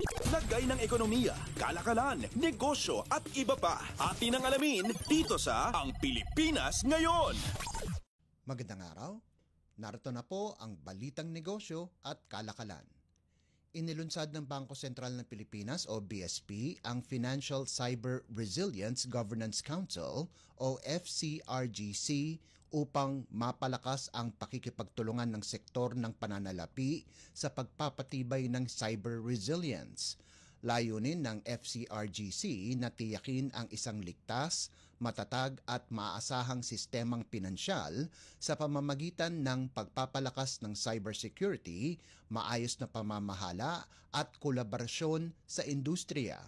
Lagay ng ekonomiya, kalakalan, negosyo at iba pa. Atin ang alamin dito sa Ang Pilipinas Ngayon. Magandang araw. Narito na po ang balitang negosyo at kalakalan. Inilunsad ng Bangko Sentral ng Pilipinas o BSP ang Financial Cyber Resilience Governance Council o FCRGC upang mapalakas ang pakikipagtulungan ng sektor ng pananalapi sa pagpapatibay ng cyber resilience. Layunin ng FCRGC na tiyakin ang isang ligtas, matatag at maaasahang sistemang pinansyal sa pamamagitan ng pagpapalakas ng cybersecurity, maayos na pamamahala at kolaborasyon sa industriya.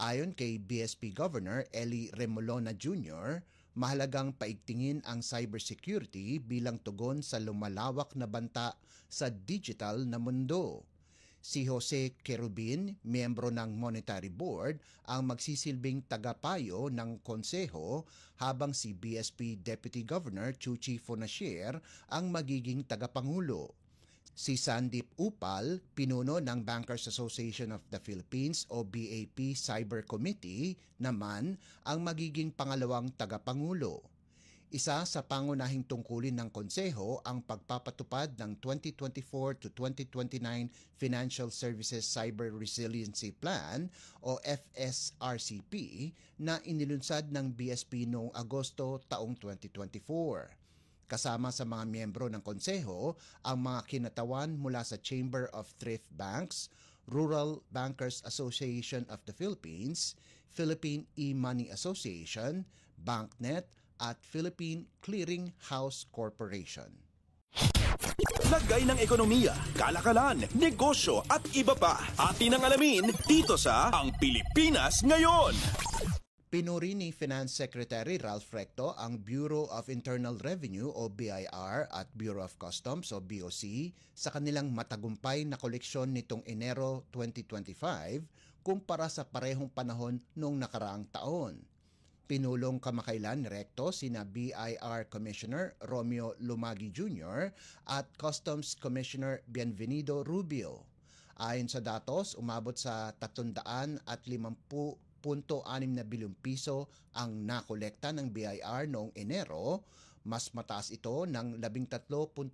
Ayon kay BSP Governor Eli Remolona Jr., mahalagang paigtingin ang cybersecurity bilang tugon sa lumalawak na banta sa digital na mundo. Si Jose Querubin, miyembro ng Monetary Board, ang magsisilbing tagapayo ng konseho habang si BSP Deputy Governor Chuchi Fonasher ang magiging tagapangulo. Si Sandip Upal, pinuno ng Bankers Association of the Philippines o BAP Cyber Committee, naman ang magiging pangalawang tagapangulo. Isa sa pangunahing tungkulin ng konseho ang pagpapatupad ng 2024 to 2029 Financial Services Cyber Resiliency Plan o FSRCP na inilunsad ng BSP noong Agosto taong 2024. Kasama sa mga miyembro ng konseho ang mga kinatawan mula sa Chamber of Thrift Banks, Rural Bankers Association of the Philippines, Philippine E-Money Association, BancNet, at Philippine Clearing House Corporation. Lagay ng ekonomiya, kalakalan, negosyo at iba pa. Atin ang alamin dito sa Ang Pilipinas Ngayon. Pinuri ni Finance Secretary Ralph Recto ang Bureau of Internal Revenue o BIR at Bureau of Customs o BOC sa kanilang matagumpay na koleksyon nitong Enero 2025 kumpara sa parehong panahon noong nakaraang taon. Pinulong kamakailan ni Recto sina BIR Commissioner Romeo Lumagi Jr. at Customs Commissioner Bienvenido Rubio. Ayon sa datos, umabot sa 350.6 na bilyong piso ang nakolekta ng BIR noong Enero, mas mataas ito ng 13.7%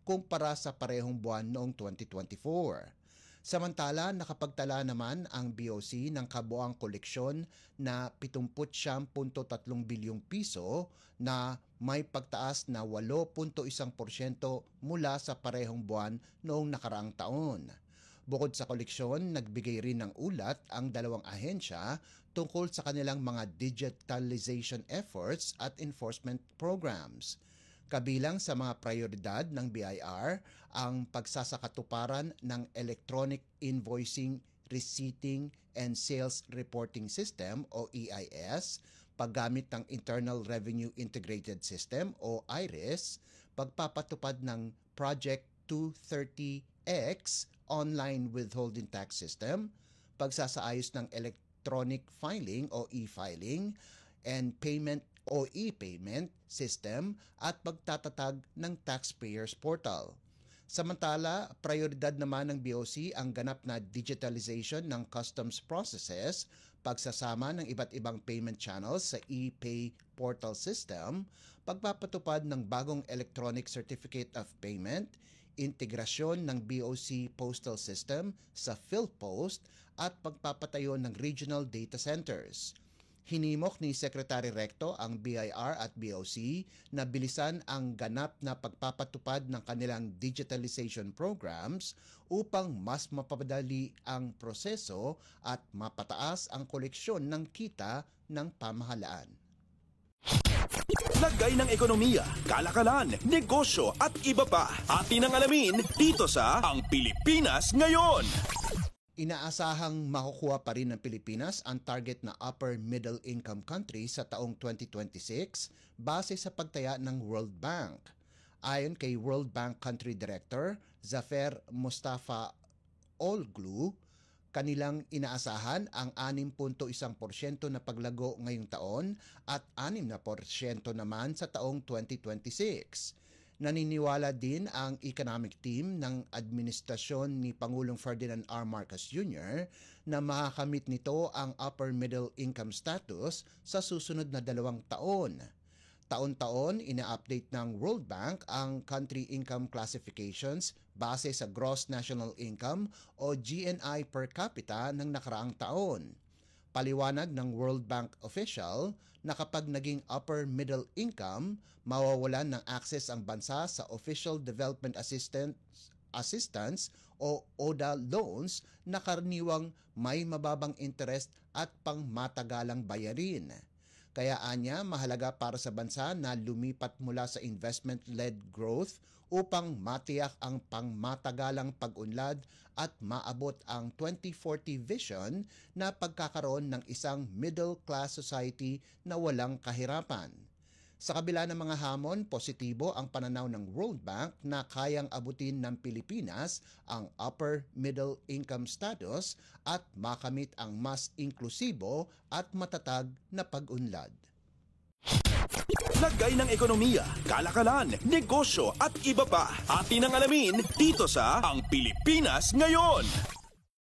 kumpara sa parehong buwan noong 2024. Samantala, nakapagtala naman ang BOC ng kabuang koleksyon na 79.3 bilyong piso na may pagtaas na 8.1% mula sa parehong buwan noong nakaraang taon. Bukod sa koleksyon, nagbigay rin ng ulat ang dalawang ahensya tungkol sa kanilang mga digitalization efforts at enforcement programs. Kabilang sa mga prioridad ng BIR ang pagsasakatuparan ng Electronic Invoicing, Receipting, and Sales Reporting System o EIS, paggamit ng Internal Revenue Integrated System o IRIS, pagpapatupad ng Project 230X Online Withholding Tax System, pagsasaayos ng Electronic Filing o e-filing, and Payment o e-payment system at pagtatatag ng Taxpayers Portal. Samantala, prioridad naman ng BOC ang ganap na digitalization ng customs processes, pagsasama ng iba't ibang payment channels sa e-pay portal system, pagpapatupad ng bagong electronic certificate of payment, integrasyon ng BOC postal system sa PhilPost at pagpapatayo ng regional data centers. Hinimok ni Secretary Recto ang BIR at BOC na bilisan ang ganap na pagpapatupad ng kanilang digitalization programs upang mas mapapadali ang proseso at mapataas ang koleksyon ng kita ng pamahalaan. Lagay ng ekonomiya, kalakalan, negosyo at iba pa. Atin ang alamin dito sa Ang Pilipinas Ngayon. Inaasahang makukuha pa rin ng Pilipinas ang target na upper middle income country sa taong 2026 base sa pagtaya ng World Bank. Ayon kay World Bank Country Director Zafer Mustafa Olglu, kanilang inaasahan ang 6.1% na paglago ngayong taon at 6% naman sa taong 2026. Naniniwala din ang economic team ng administrasyon ni Pangulong Ferdinand R. Marcos Jr. na makakamit nito ang upper middle income status sa susunod na 2 taon. Taon-taon, ina-update ng World Bank ang country income classifications base sa gross national income o GNI per capita ng nakaraang taon. Paliwanag ng World Bank official na kapag naging upper middle income, mawawalan ng access ang bansa sa Official Development Assistance o ODA loans na karaniwang may mababang interest at pangmatagalang bayarin. Kaya anya, mahalaga para sa bansa na lumipat mula sa investment-led growth upang matiyak ang pangmatagalang pag-unlad at maabot ang 2040 vision na pagkakaroon ng isang middle-class society na walang kahirapan. Sa kabila ng mga hamon, positibo ang pananaw ng World Bank na kayang abutin ng Pilipinas ang upper middle income status at makamit ang mas inklusibo at matatag na pag-unlad. Lagay ng ekonomiya, kalakalan, negosyo at iba pa. Atin ang alamin dito sa Ang Pilipinas Ngayon.